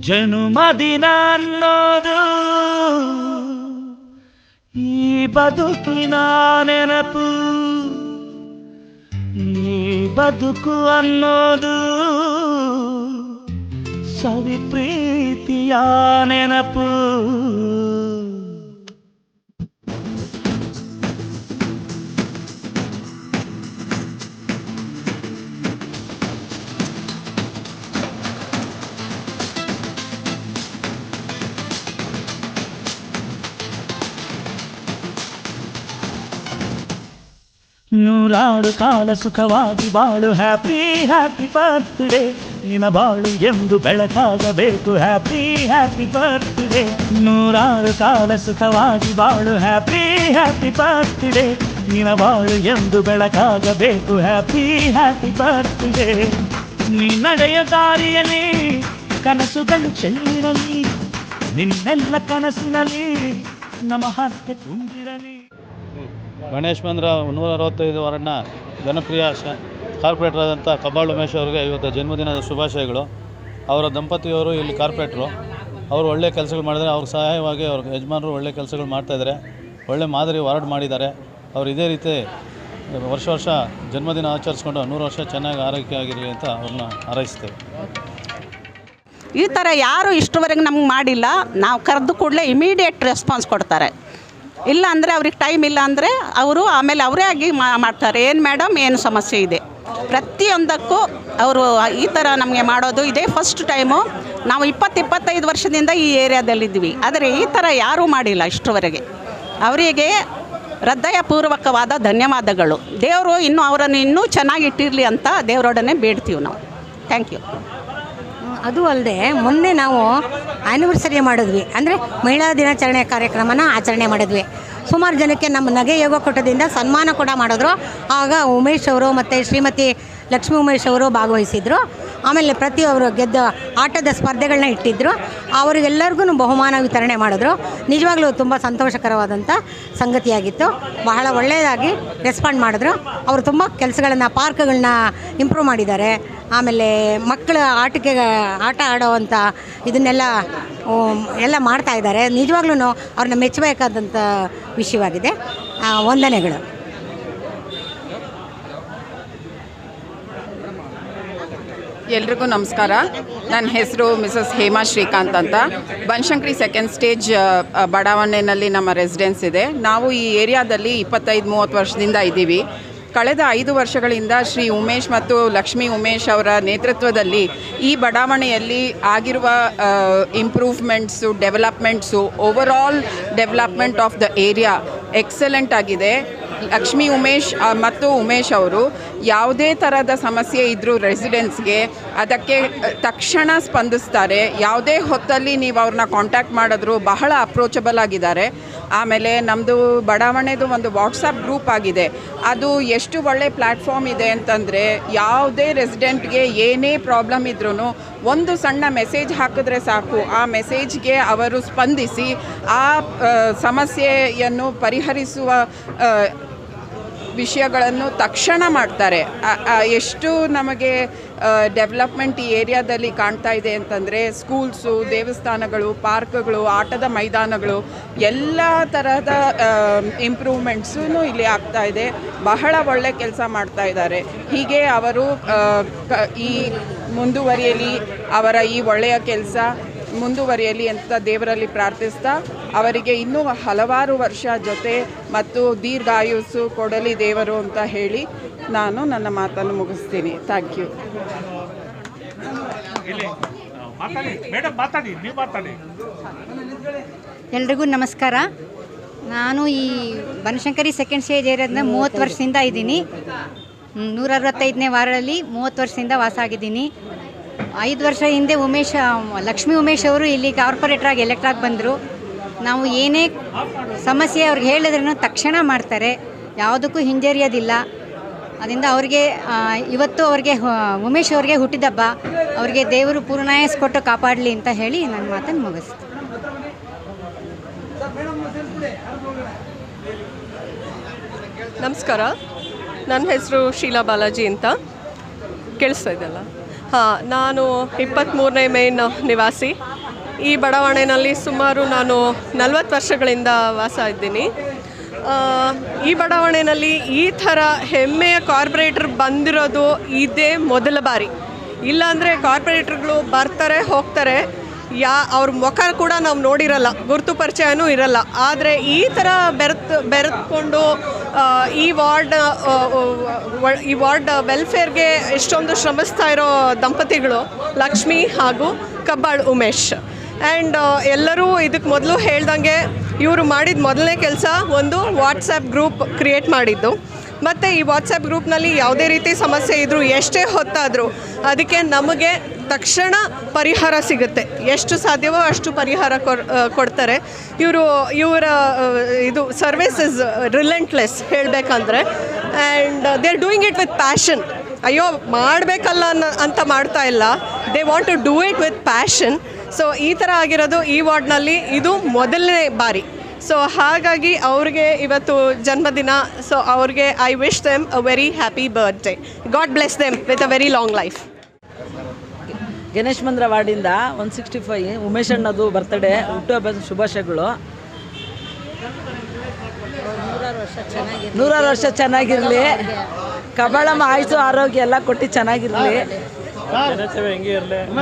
ಜನುಮದಿನ ಅನ್ನೋದು ಈ ಬದುಕಿನ ನೆನಪು, ಈ ಬದುಕು ಅನ್ನೋದು ಸವಿ ಪ್ರೀತಿಯ ನೆನಪು. ನೂರಾರು ಕಾಲ ಸುಖವಾಗಿ ಬಾಳು, ಹ್ಯಾಪಿ ಹ್ಯಾಪಿ ಬರ್ತ್ಡೇ. ನಿನ್ನ ಬಾಳು ಎಂದು ಬೆಳಕಾಗಬೇಕು, ಹ್ಯಾಪಿ ಹ್ಯಾಪಿ ಬರ್ತ್ಡೇ. ನೂರಾರು ಕಾಲ ಸುಖವಾಗಿ ಬಾಳು, ಹ್ಯಾಪಿ ಹ್ಯಾಪಿ ಬರ್ತ್ಡೇ. ನಿನ್ನ ಬಾಳು ಎಂದು ಬೆಳಕಾಗಬೇಕು, ಹ್ಯಾಪಿ ಹ್ಯಾಪಿ ಬರ್ತ್ಡೇ. ನೀ ನಡೆಯ ದಾರಿಯಲ್ಲಿ ಕನಸುಗಳು ಚೆಲ್ಲಿರಲಿ, ನಿನ್ನೆಲ್ಲ ಕನಸಿನಲ್ಲಿ ನಮ್ಮ ಹಕ್ಕೆ ತುಂಬಿರಲಿ. ಗಣೇಶ್ ಬಂದ್ರ 165 ವಾರ್ಡ್ನ ಜನಪ್ರಿಯ ಕಾರ್ಪೊರೇಟರ್ ಆದಂಥ ಕಬ್ಬಾಳ್ ಉಮೇಶ್ ಅವರಿಗೆ ಇವತ್ತು ಜನ್ಮದಿನದ ಶುಭಾಶಯಗಳು. ಅವರ ದಂಪತಿಯವರು ಇಲ್ಲಿ ಕಾರ್ಪೊರೇಟ್ರು, ಅವರು ಒಳ್ಳೆಯ ಕೆಲಸಗಳು ಮಾಡಿದರೆ ಅವ್ರ ಸಹಾಯವಾಗಿ ಅವ್ರ ಯಜಮಾನರು ಒಳ್ಳೆಯ ಕೆಲಸಗಳು ಮಾಡ್ತಾಯಿದ್ದಾರೆ, ಒಳ್ಳೆ ಮಾದರಿ ವಾರ್ಡ್ ಮಾಡಿದ್ದಾರೆ. ಅವರು ಇದೇ ರೀತಿ ವರ್ಷ ಜನ್ಮದಿನ ಆಚರಿಸ್ಕೊಂಡು 100 ವರ್ಷ ಚೆನ್ನಾಗಿ ಆರೋಗ್ಯ ಆಗಿರಲಿ ಅಂತ ಅವ್ರನ್ನ ಹಾರೈಸ್ತೇವೆ. ಈ ಥರ ಯಾರು ಇಷ್ಟುವರೆಗೆ ನಮ್ಗೆ ಮಾಡಿಲ್ಲ. ನಾವು ಕರೆದು ಕೂಡಲೇ ಇಮಿಡಿಯೇಟ್ ರೆಸ್ಪಾನ್ಸ್ ಕೊಡ್ತಾರೆ. ಇಲ್ಲ ಅಂದರೆ ಅವ್ರಿಗೆ ಟೈಮ್ ಇಲ್ಲ ಅಂದರೆ ಅವರು ಆಮೇಲೆ ಅವರೇ ಆಗಿ ಮಾಡ್ತಾರೆ. ಏನು ಮೇಡಮ್, ಏನು ಸಮಸ್ಯೆ ಇದೆ, ಪ್ರತಿಯೊಂದಕ್ಕೂ ಅವರು ಈ ಥರ ನಮಗೆ ಮಾಡೋದು ಇದೇ ಫಸ್ಟ್ ಟೈಮು. ನಾವು 20-25 ವರ್ಷದಿಂದ ಈ ಏರಿಯಾದಲ್ಲಿದ್ವಿ, ಆದರೆ ಈ ಥರ ಯಾರೂ ಮಾಡಿಲ್ಲ ಇಷ್ಟುವರೆಗೆ. ಅವರಿಗೆ ಹೃದಯಪೂರ್ವಕವಾದ ಧನ್ಯವಾದಗಳು. ದೇವರು ಅವರನ್ನು ಇನ್ನೂ ಚೆನ್ನಾಗಿಟ್ಟಿರಲಿ ಅಂತ ದೇವರೊಡನೆ ಬೇಡ್ತೀವಿ ನಾವು. Thank you. ಅದು ಅಲ್ಲದೆ ಮೊನ್ನೆ ನಾವು ಆ್ಯನಿವರ್ಸರಿ ಮಾಡಿದ್ವಿ, ಅಂದರೆ ಮಹಿಳಾ ದಿನಾಚರಣೆ ಕಾರ್ಯಕ್ರಮನ ಆಚರಣೆ ಮಾಡಿದ್ವಿ. ಸುಮಾರು ಜನಕ್ಕೆ ನಮ್ಮ ನಗೆ ಯೋಗ ಕೂಟದಿಂದ ಸನ್ಮಾನ ಕೂಡ ಮಾಡಿದ್ರು. ಆಗ ಉಮೇಶ್ ಅವರು ಮತ್ತು ಶ್ರೀಮತಿ ಲಕ್ಷ್ಮೀ ಉಮೇಶ್ ಅವರು ಭಾಗವಹಿಸಿದರು. ಆಮೇಲೆ ಪ್ರತಿಯೊಬ್ಬರು ಗೆದ್ದ ಆಟದ ಸ್ಪರ್ಧೆಗಳನ್ನ ಇಟ್ಟಿದ್ದರು. ಅವರಿಗೆಲ್ಲರಿಗೂ ಬಹುಮಾನ ವಿತರಣೆ ಮಾಡಿದ್ರು. ನಿಜವಾಗ್ಲೂ ತುಂಬ ಸಂತೋಷಕರವಾದಂಥ ಸಂಗತಿಯಾಗಿತ್ತು. ಬಹಳ ಒಳ್ಳೆಯದಾಗಿ ರೆಸ್ಪಾಂಡ್ ಮಾಡಿದ್ರು. ಅವರು ತುಂಬ ಕೆಲಸಗಳನ್ನು, ಪಾರ್ಕ್ಗಳನ್ನ ಇಂಪ್ರೂವ್ ಮಾಡಿದ್ದಾರೆ. ಆಮೇಲೆ ಮಕ್ಕಳ ಆಟ ಆಡೋವಂಥ ಇದನ್ನೆಲ್ಲ ಮಾಡ್ತಾಯಿದ್ದಾರೆ. ನಿಜವಾಗ್ಲೂ ಅವ್ರನ್ನ ಮೆಚ್ಚಬೇಕಾದಂಥ ವಿಷಯವಾಗಿದೆ. ವಂದನೆಗಳು. ಎಲ್ರಿಗೂ ನಮಸ್ಕಾರ. ನನ್ನ ಹೆಸರು ಮಿಸಸ್ ಹೇಮಾ ಶ್ರೀಕಾಂತ್ ಅಂತ. ಬನಶಂಕರಿ ಸೆಕೆಂಡ್ ಸ್ಟೇಜ್ ಬಡಾವಣೆಯಲ್ಲಿ ನಮ್ಮ ರೆಸಿಡೆನ್ಸ್ ಇದೆ. ನಾವು ಈ ಏರಿಯಾದಲ್ಲಿ 25-30 ವರ್ಷದಿಂದ ಇದ್ದೀವಿ. ಕಳೆದ 5 ವರ್ಷಗಳಿಂದ ಶ್ರೀ ಉಮೇಶ್ ಮತ್ತು ಲಕ್ಷ್ಮೀ ಉಮೇಶ್ ಅವರ ನೇತೃತ್ವದಲ್ಲಿ ಈ ಬಡಾವಣೆಯಲ್ಲಿ ಆಗಿರುವ improvements, developments, overall development of the area excellent ಆಗಿದೆ. ಲಕ್ಷ್ಮೀ ಉಮೇಶ್ ಮತ್ತು ಉಮೇಶ್ ಅವರು ಯಾವುದೇ ಥರದ ಸಮಸ್ಯೆ ಇದ್ದರೂ ರೆಸಿಡೆನ್ಸ್ಗೆ ಅದಕ್ಕೆ ತಕ್ಷಣ ಸ್ಪಂದಿಸ್ತಾರೆ. ಯಾವುದೇ ಹೊತ್ತಲ್ಲಿ ನೀವು ಅವ್ರನ್ನ ಕಾಂಟ್ಯಾಕ್ಟ್ ಮಾಡಿದ್ರು ಬಹಳ ಅಪ್ರೋಚಬಲ್ ಆಗಿದ್ದಾರೆ. ಆಮೇಲೆ ನಮ್ಮದು ಬಡಾವಣೆದು ಒಂದು ವಾಟ್ಸಪ್ ಗ್ರೂಪ್ ಆಗಿದೆ. ಅದು ಎಷ್ಟು ಒಳ್ಳೆ ಪ್ಲ್ಯಾಟ್ಫಾರ್ಮ್ ಇದೆ ಅಂತಂದರೆ, ಯಾವುದೇ ರೆಸಿಡೆಂಟ್ಗೆ ಏನೇ ಪ್ರಾಬ್ಲಮ್ ಇದ್ರೂ ಒಂದು ಸಣ್ಣ ಮೆಸೇಜ್ ಹಾಕಿದ್ರೆ ಸಾಕು, ಆ ಮೆಸೇಜ್ಗೆ ಅವರು ಸ್ಪಂದಿಸಿ ಆ ಸಮಸ್ಯೆಯನ್ನು ಪರಿಹರಿಸುವ ವಿಷಯಗಳನ್ನು ತಕ್ಷಣ ಮಾಡ್ತಾರೆ. ಎಷ್ಟು ನಮಗೆ ಡೆವಲಪ್ಮೆಂಟ್ ಈ ಏರಿಯಾದಲ್ಲಿ ಕಾಣ್ತಾ ಇದೆ ಅಂತಂದರೆ, ಸ್ಕೂಲ್ಸು, ದೇವಸ್ಥಾನಗಳು, ಪಾರ್ಕ್ಗಳು, ಆಟದ ಮೈದಾನಗಳು, ಎಲ್ಲ ತರಹದ ಇಂಪ್ರೂವ್ಮೆಂಟ್ಸೂ ಇಲ್ಲಿ ಆಗ್ತಾ ಇದೆ. ಬಹಳ ಒಳ್ಳೆ ಕೆಲಸ ಮಾಡ್ತಾ ಇದ್ದಾರೆ. ಹೀಗೆ ಅವರು ಈ ಮುಂದುವರಿಯಲಿ, ಅವರ ಈ ಒಳ್ಳೆಯ ಕೆಲಸ ಮುಂದುವರಿಯಲಿ ಅಂತ ದೇವರಲ್ಲಿ ಪ್ರಾರ್ಥಿಸ್ತಾ, ಅವರಿಗೆ ಇನ್ನೂ ಹಲವಾರು ವರ್ಷ ಜೊತೆ ಮತ್ತು ದೀರ್ಘಾಯುಸ್ಸು ಕೊಡಲಿ ದೇವರು ಅಂತ ಹೇಳಿ ನಾನು ನನ್ನ ಮಾತನ್ನು ಮುಗಿಸ್ತೀನಿ. Thank you. ಎಲ್ರಿಗೂ ನಮಸ್ಕಾರ. ನಾನು ಈ ಬನಶಂಕರಿ ಸೆಕೆಂಡ್ ಸ್ಟೇಜ್ ಏರಿಯಾದಿಂದ 30 ವರ್ಷದಿಂದ ಇದ್ದೀನಿ. 165ನೇ ವಾರ್ಡಲ್ಲಿ 30 ವರ್ಷದಿಂದ ವಾಸ ಆಗಿದ್ದೀನಿ. 5 ವರ್ಷ ಹಿಂದೆ ಲಕ್ಷ್ಮೀ ಉಮೇಶ್ ಅವರು ಇಲ್ಲಿ ಕಾರ್ಪೊರೇಟ್ರಾಗಿ ಎಲೆಕ್ಟ್ರಾಗಿ ಬಂದರು. ನಾವು ಏನೇ ಸಮಸ್ಯೆ ಅವ್ರಿಗೆ ಹೇಳಿದ್ರೂ ತಕ್ಷಣ ಮಾಡ್ತಾರೆ, ಯಾವುದಕ್ಕೂ ಹಿಂಜರಿಯೋದಿಲ್ಲ. ಅದರಿಂದ ಅವ್ರಿಗೆ ಇವತ್ತು ಅವ್ರಿಗೆ ಉಮೇಶ್ ಅವ್ರಿಗೆ ಹುಟ್ಟಿದಬ್ಬ, ಅವ್ರಿಗೆ ದೇವರು ಪೂರ್ಣಾಯಸ್ ಕೊಟ್ಟು ಕಾಪಾಡಲಿ ಅಂತ ಹೇಳಿ ನನ್ನ ಮಾತನ್ನು ಮುಗಿಸ್ತೀನಿ. ನಮಸ್ಕಾರ. ನನ್ನ ಹೆಸರು ಶೀಲಾ ಬಾಲಾಜಿ ಅಂತ. ಕೇಳಿಸ್ತಾ ಇದೆಯಲ್ಲ? ಹಾಂ, ನಾನು 23ನೇ ಮೇನ್ ನಿವಾಸಿ. ಈ ಬಡಾವಣೆಯಲ್ಲಿ ಸುಮಾರು ನಾನು 40 ವರ್ಷಗಳಿಂದ ವಾಸ ಇದ್ದೀನಿ. ಈ ಬಡಾವಣೆಯಲ್ಲಿ ಈ ಥರ ಹೆಮ್ಮೆಯ ಕಾರ್ಪೊರೇಟರ್ ಬಂದಿರೋದು ಇದೇ ಮೊದಲ ಬಾರಿ. ಇಲ್ಲಾಂದರೆ ಕಾರ್ಪೊರೇಟರ್ಗಳು ಬರ್ತಾರೆ ಹೋಗ್ತಾರೆ, ಅವ್ರ ಮುಖ ಕೂಡ ನಾವು ನೋಡಿರಲ್ಲ, ಗುರುತು ಪರಿಚಯನೂ ಇರಲ್ಲ. ಆದರೆ ಈ ಥರ ಬೆರೆತ್ಕೊಂಡು ಈ ವಾರ್ಡ್ ವೆಲ್ಫೇರ್ಗೆ ಎಷ್ಟೊಂದು ಶ್ರಮಿಸ್ತಾ ಇರೋ ದಂಪತಿಗಳು ಲಕ್ಷ್ಮಿ ಹಾಗೂ ಕಬ್ಬಾಳ್ ಉಮೇಶ್. ಆ್ಯಂಡ್ ಎಲ್ಲರೂ ಇದಕ್ಕೆ ಮೊದಲು ಹೇಳ್ದಂಗೆ ಇವರು ಮಾಡಿದ ಮೊದಲನೇ ಕೆಲಸ ಒಂದು ವಾಟ್ಸಪ್ ಗ್ರೂಪ್ ಕ್ರಿಯೇಟ್ ಮಾಡಿದ್ದು. ಮತ್ತು ಈ ವಾಟ್ಸಪ್ ಗ್ರೂಪ್ನಲ್ಲಿ ಯಾವುದೇ ರೀತಿ ಸಮಸ್ಯೆ ಇದ್ದರೂ ಎಷ್ಟೇ ಹೊತ್ತಾದರೂ ಅದಕ್ಕೆ ನಮಗೆ ತಕ್ಷಣ ಪರಿಹಾರ ಸಿಗುತ್ತೆ. ಎಷ್ಟು ಸಾಧ್ಯವೋ ಅಷ್ಟು ಪರಿಹಾರ ಕೊಡ್ತಾರೆ. ಇವರ ಇದು ಸರ್ವಿಸ್ ಇಸ್ ರಿಲೆಂಟ್ಲೆಸ್ ಹೇಳಬೇಕಂದ್ರೆ. And they are doing it with passion. ಅಯ್ಯೋ ಮಾಡಬೇಕಲ್ಲ ಅಂತ ಮಾಡ್ತಾ ಇಲ್ಲ, they want to do it with passion. So ಈ ಥರ ಆಗಿರೋದು ಈ ವಾರ್ಡ್ನಲ್ಲಿ ಇದು ಮೊದಲನೇ ಬಾರಿ. ಸೊ ಹಾಗಾಗಿ ಅವ್ರಿಗೆ ಇವತ್ತು ಜನ್ಮದಿನ. ಸೊ ಅವ್ರಿಗೆ I wish them a very happy birthday. God bless them with a very long life. Ganesh Mandra ವಾರ್ಡಿಂದ 165 ಉಮೇಶ್ ಅಣ್ಣದು ಬರ್ತಡೇ, ಹುಟ್ಟುಹಬ್ಬದ ಶುಭಾಶಯಗಳು. 100 ವರ್ಷ ಚೆನ್ನಾಗಿರಲಿ. ಕಬಾಳಮ್ಮ ಆಯುಸು ಆರೋಗ್ಯ ಎಲ್ಲ ಕೊಟ್ಟು ಚೆನ್ನಾಗಿರಲಿ.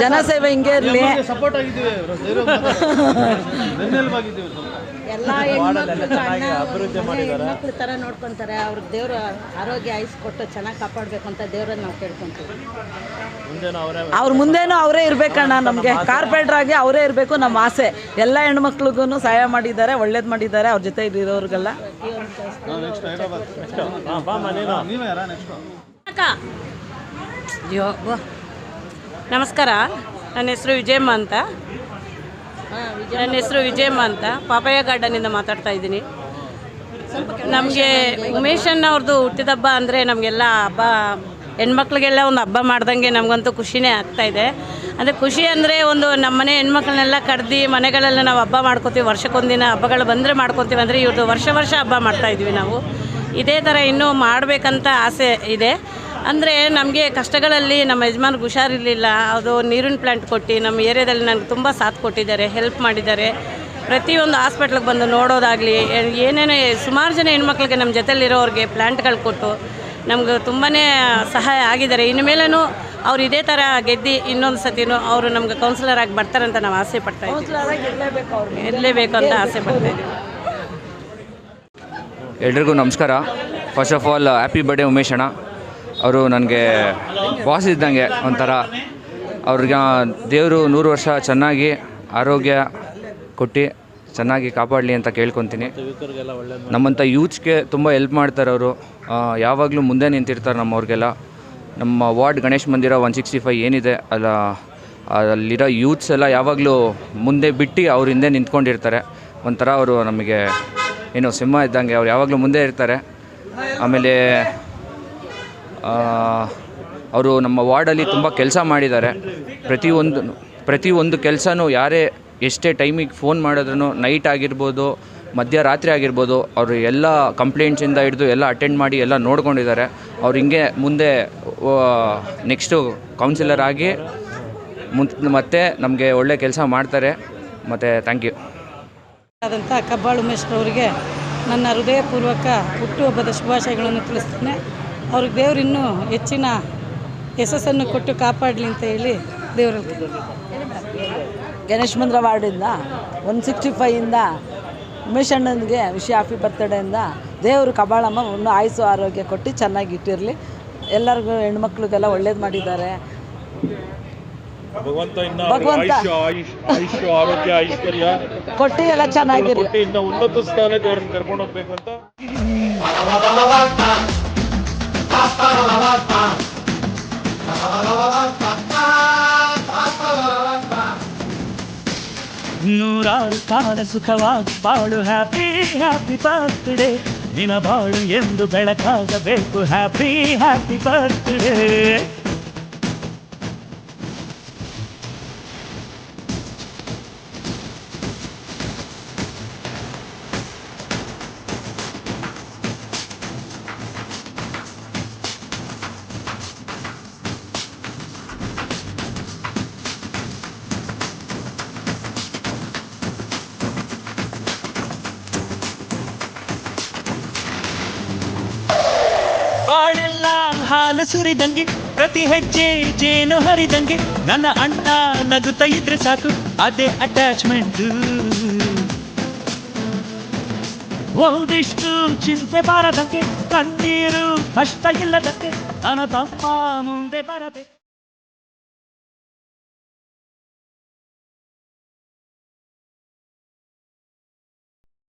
ಜನಸೇವೆ ಹಿಂಗೆ ಇರಲಿ. ಎಲ್ಲ ಹೆಣ್ಮಕ್ಳು ಥರ ನೋಡ್ಕೊತಾರೆ. ಅವ್ರ ದೇವರು ಆರೋಗ್ಯ ಆಯುಸ್ ಕೊಟ್ಟು ಚೆನ್ನಾಗಿ ಕಾಪಾಡಬೇಕು ಅಂತ ದೇವರನ್ನ ನಾವು ಕೇಳ್ಕೊತೀವಿ. ಅವ್ರ ಮುಂದೇನೂ ಅವರೇ ಇರಬೇಕಣ್ಣ. ನಮಗೆ ಕಾರ್ಪೊರೇಟರ್ ಆಗಿ ಅವರೇ ಇರಬೇಕು ನಮ್ಮ ಆಸೆ. ಎಲ್ಲ ಹೆಣ್ಮಕ್ಳಿಗೂ ಸಹಾಯ ಮಾಡಿದ್ದಾರೆ, ಒಳ್ಳೇದು ಮಾಡಿದ್ದಾರೆ. ಅವ್ರ ಜೊತೆ ಇರೋರಿಗೆಲ್ಲ ನಮಸ್ಕಾರ. ನನ್ನ ಹೆಸರು ವಿಜಯಮ್ಮ ಅಂತ ಪಾಪಯ್ಯ ಗಾರ್ಡನಿಂದ ಮಾತಾಡ್ತಾ ಇದ್ದೀನಿ. ನಮಗೆ ಉಮೇಶ್ ಅಣ್ಣ ಅವ್ರದ್ದು ಹುಟ್ಟಿದಬ್ಬ ಅಂದರೆ ನಮಗೆಲ್ಲ ಹಬ್ಬ, ಹೆಣ್ಮಕ್ಳಿಗೆಲ್ಲ ಒಂದು ಹಬ್ಬ ಮಾಡ್ದಂಗೆ ನಮಗಂತೂ ಖುಷಿನೇ ಆಗ್ತಾಯಿದೆ. ಅಂದರೆ ಖುಷಿ ಅಂದರೆ ಒಂದು ನಮ್ಮನೆ ಹೆಣ್ಮಕ್ಳನ್ನೆಲ್ಲ ಕರೆದು ಮನೆಗಳೆಲ್ಲ ನಾವು ಹಬ್ಬ ಮಾಡ್ಕೋತೀವಿ. ವರ್ಷಕ್ಕೊಂದಿನ ಹಬ್ಬಗಳು ಬಂದರೆ ಮಾಡ್ಕೊತೀವಿ. ಅಂದರೆ ಇವ್ರದ್ದು ವರ್ಷ ಹಬ್ಬ ಮಾಡ್ತಾಯಿದ್ವಿ ನಾವು. ಇದೇ ಥರ ಇನ್ನೂ ಮಾಡಬೇಕಂತ ಆಸೆ ಇದೆ. ಅಂದರೆ ನಮಗೆ ಕಷ್ಟಗಳಲ್ಲಿ ನಮ್ಮ ಯಜಮಾನ್ರಿಗೆ ಹುಷಾರಿರಲಿಲ್ಲ, ಅದು ನೀರಿನ ಪ್ಲ್ಯಾಂಟ್ ಕೊಟ್ಟು ನಮ್ಮ ಏರಿಯಾದಲ್ಲಿ ನನಗೆ ತುಂಬ ಸಾಥ್ ಕೊಟ್ಟಿದ್ದಾರೆ, ಹೆಲ್ಪ್ ಮಾಡಿದ್ದಾರೆ. ಪ್ರತಿಯೊಂದು ಹಾಸ್ಪಿಟ್ಲಿಗೆ ಬಂದು ನೋಡೋದಾಗಲಿ ಏನೇನೋ ಸುಮಾರು ಜನ ಹೆಣ್ಮಕ್ಳಿಗೆ ನಮ್ಮ ಜೊತೆಲಿರೋರಿಗೆ ಪ್ಲ್ಯಾಂಟ್ಗಳು ಕೊಟ್ಟು ನಮ್ಗೆ ತುಂಬಾ ಸಹಾಯ ಆಗಿದ್ದಾರೆ. ಇನ್ಮೇಲೂ ಅವ್ರು ಇದೇ ಥರ ಗೆದ್ದು ಇನ್ನೊಂದು ಸತಿನೂ ಅವರು ನಮ್ಗೆ ಕೌನ್ಸಿಲರ್ ಆಗಿ ಬರ್ತಾರಂತ ನಾವು ಆಸೆ ಪಡ್ತಾ ಇದ್ದೀವಿ. ಇರಲೇಬೇಕು ಅಂತ ಆಸೆ ಪಡ್ತಾ ಇದ್ದೀವಿ. ಎಲ್ರಿಗೂ ನಮಸ್ಕಾರ. First of all happy birthday Umesh ಅಣ್ಣ. ಅವರು ನನಗೆ ಬಾಸ್ ಇದ್ದಂಗೆ ಒಂಥರ. ಅವ್ರಿಗೆ ದೇವರು 100 ವರ್ಷ ಚೆನ್ನಾಗಿ ಆರೋಗ್ಯ ಕೊಟ್ಟು ಚೆನ್ನಾಗಿ ಕಾಪಾಡಲಿ ಅಂತ ಕೇಳ್ಕೊತೀನಿ. ನಮ್ಮಂಥ ಯೂತ್ಸ್ಗೆ ತುಂಬ ಹೆಲ್ಪ್ ಮಾಡ್ತಾರೆ ಅವರು. ಯಾವಾಗಲೂ ಮುಂದೆ ನಿಂತಿರ್ತಾರೆ ನಮ್ಮವ್ರಿಗೆಲ್ಲ. ನಮ್ಮ ವಾರ್ಡ್ ಗಣೇಶ್ ಮಂದಿರ 165 ಏನಿದೆ ಅಲ್ಲಿರೋ ಯೂತ್ಸ್ ಎಲ್ಲ ಯಾವಾಗಲೂ ಮುಂದೆ ಬಿಟ್ಟು ಅವ್ರ ಹಿಂದೆ ನಿಂತ್ಕೊಂಡಿರ್ತಾರೆ. ಒಂಥರ ಅವರು ನಮಗೆ ಏನು ಸಿಂಹ ಇದ್ದಂಗೆ. ಅವ್ರು ಯಾವಾಗಲೂ ಮುಂದೆ ಇರ್ತಾರೆ. ಆಮೇಲೆ ಅವರು ನಮ್ಮ ವಾರ್ಡಲ್ಲಿ ತುಂಬ ಕೆಲಸ ಮಾಡಿದ್ದಾರೆ. ಪ್ರತಿಯೊಂದು ಕೆಲಸನೂ ಯಾರೇ ಎಷ್ಟೇ ಟೈಮಿಗೆ ಫೋನ್ ಮಾಡಿದ್ರೂ, ನೈಟ್ ಆಗಿರ್ಬೋದು, ಮಧ್ಯರಾತ್ರಿ ಆಗಿರ್ಬೋದು, ಅವರು ಎಲ್ಲ ಕಂಪ್ಲೇಂಟ್ಸಿಂದ ಹಿಡಿದು ಎಲ್ಲ ಅಟೆಂಡ್ ಮಾಡಿ ಎಲ್ಲ ನೋಡ್ಕೊಂಡಿದ್ದಾರೆ. ಅವ್ರು ಹಿಂಗೆ ಮುಂದೆ ನೆಕ್ಸ್ಟು ಕೌನ್ಸಿಲರ್ ಆಗಿ ಮತ್ತೆ ನಮಗೆ ಒಳ್ಳೆ ಕೆಲಸ ಮಾಡ್ತಾರೆ. ಮತ್ತು ಥ್ಯಾಂಕ್ ಯು. ಆದಂಥ ಕಬ್ಬಾಳ್ ಉಮೇಶ್ ಅವರಿಗೆ ನನ್ನ ಹೃದಯಪೂರ್ವಕ ಹುಟ್ಟುಹಬ್ಬದ ಶುಭಾಶಯಗಳನ್ನು ತಿಳಿಸ್ತೇನೆ. ಅವ್ರಿಗೆ ದೇವರು ಇನ್ನೂ ಹೆಚ್ಚಿನ ಯಶಸ್ಸನ್ನು ಕೊಟ್ಟು ಕಾಪಾಡಲಿ ಅಂತ ಹೇಳಿ ದೇವರಲ್ಲಿ. ಗಣೇಶ್ ಮಂದ್ರ ವಾರ್ಡಿಂದ 165 ಉಮೇಶ್ ಅಣ್ಣನಿಗೆ ಹ್ಯಾಪಿ ಬರ್ತ್ಡೇಯಿಂದ ದೇವರು ಕಬಾಳಮ್ಮ ಇನ್ನೂ ಆಯುಸು ಆರೋಗ್ಯ ಕೊಟ್ಟು ಚೆನ್ನಾಗಿ ಇಟ್ಟಿರಲಿ. ಎಲ್ಲರಿಗೂ ಹೆಣ್ಮಕ್ಳಿಗೆಲ್ಲ ಒಳ್ಳೇದು ಮಾಡಿದ್ದಾರೆ. ಭಗವಂತ ಆರೋಗ್ಯ ಐಶ್ವರ್ಯ ಕೊಟ್ಟು ಎಲ್ಲ ಚೆನ್ನಾಗಿರಲಿ. ಇನ್ನು ಉನ್ನತ ಸ್ಥಾನಕ್ಕೆ ಅವ್ರನ್ನ ಕರ್ಕೊಂಡು ಹೋಗ್ಬೇಕು ಅಂತ. ನೂರಾರು ಕಾಲ ಸುಖವಾಗಿ ಬಾಳು. Happy birthday. ನಿನ್ನ ಬಾಳು ಎಂದು ಬೆಳಕಾಗಬೇಕು. Happy birthday. ಸುರಿದಂಗೆ ಪ್ರತಿ ಹೆಜ್ಜೆ ಜೇನು ಹರಿದಂಗೆ ನನ್ನ ಅಣ್ಣ ನಗುತ್ತಾ ಇದ್ರೆ ಸಾಕು ಅದೇ ಅಟ್ಯಾಚ್ಮೆಂಟ್. ಒಂದಿಷ್ಟು ಚಿಂತೆ ಬಾರದಂಗೆ ಕಣ್ಣೀರು ಕಷ್ಟ ಇಲ್ಲದಂಗೆ ನನ್ನ ತಮ್ಮ ಮುಂದೆ ಬರದೆ